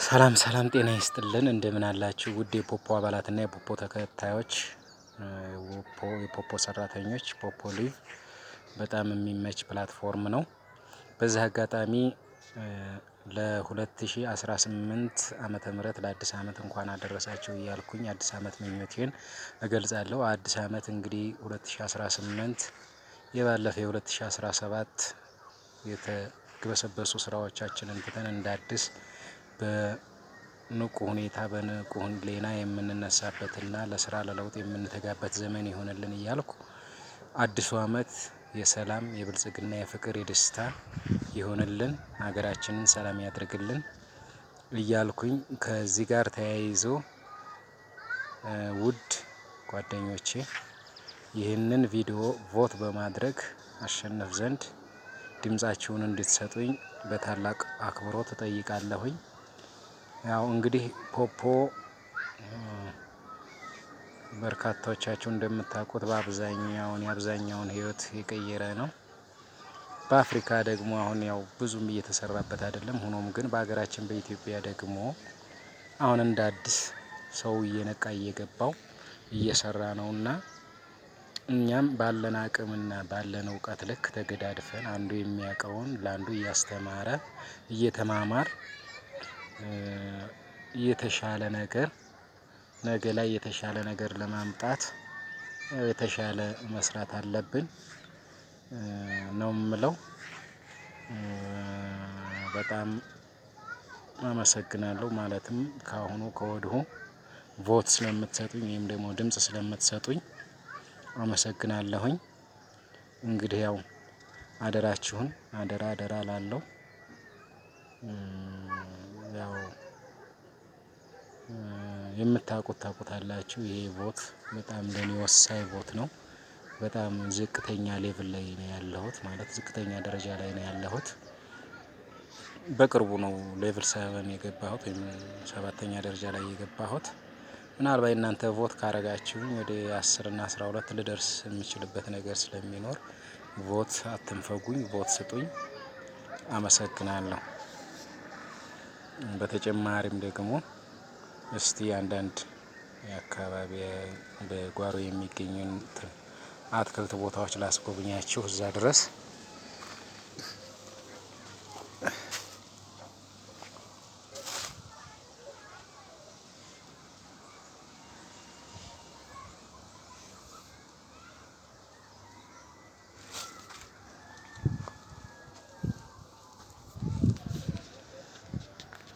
ሰላም ሰላም ጤና ይስጥልን እንደምን አላችሁ ውድ የፖፖ አባላትና የፖፖ ተከታዮች የፖፖ ሰራተኞች ፖፖ ሊቭ በጣም የሚመች ፕላትፎርም ነው። በዚህ አጋጣሚ ለ2018 ዓመተ ምህረት ለአዲስ ዓመት እንኳን አደረሳችሁ እያልኩኝ አዲስ ዓመት ምኞቴን እገልጻለሁ። አዲስ ዓመት እንግዲህ 2018 የባለፈ የ2017 የተግበሰበሱ ስራዎቻችንን ትተን እንደ አዲስ በንቁ ሁኔታ በንቁ ህሊና የምንነሳበትና ለስራ ለለውጥ የምንተጋበት ዘመን ይሆንልን እያልኩ አዲሱ ዓመት የሰላም የብልጽግና የፍቅር የደስታ ይሆንልን ሀገራችንን ሰላም ያድርግልን እያልኩኝ ከዚህ ጋር ተያይዞ ውድ ጓደኞቼ ይህንን ቪዲዮ ቮት በማድረግ አሸንፍ ዘንድ ድምጻችሁን እንድትሰጡኝ በታላቅ አክብሮት እጠይቃለሁኝ። ያው እንግዲህ ፖፖ በርካታዎቻችሁ እንደምታውቁት የአብዛኛውን ህይወት የቀየረ ነው። በአፍሪካ ደግሞ አሁን ያው ብዙም እየተሰራበት አይደለም። ሆኖም ግን በሀገራችን በኢትዮጵያ ደግሞ አሁን እንደ አዲስ ሰው እየነቃ እየገባው እየሰራ ነውና እኛም ባለን አቅምና ባለን እውቀት ልክ ተገዳድፈን አንዱ የሚያውቀውን ለአንዱ እያስተማረ እየተማማር የተሻለ ነገር ነገ ላይ የተሻለ ነገር ለማምጣት የተሻለ መስራት አለብን ነው የምለው። በጣም አመሰግናለሁ። ማለትም ካሁኑ ከወዲሁ ቮት ስለምትሰጡኝ ወይም ደግሞ ድምጽ ስለምትሰጡኝ አመሰግናለሁኝ። እንግዲህ ያው አደራችሁን አደራ እላለሁ። ያው የምታውቁት ታውቁታላችሁ። ይሄ ቮት በጣም ለኔ ወሳኝ ቮት ነው። በጣም ዝቅተኛ ሌቭል ላይ ነው ያለሁት ማለት ዝቅተኛ ደረጃ ላይ ነው ያለሁት። በቅርቡ ነው ሌቭል 7 የገባሁት ወይም 7ኛ ደረጃ ላይ የገባሁት። ምናልባት እናንተ ቮት ካረጋችሁኝ ወደ 10 እና 12 ልደርስ የምችልበት ነገር ስለሚኖር ቮት አትንፈጉኝ ቮት ስጡኝ። አመሰግናለሁ። በተጨማሪም ደግሞ እስቲ አንዳንድ የአካባቢ በጓሮ የሚገኙን አትክልት ቦታዎች ላስጎብኛችሁ እዛ ድረስ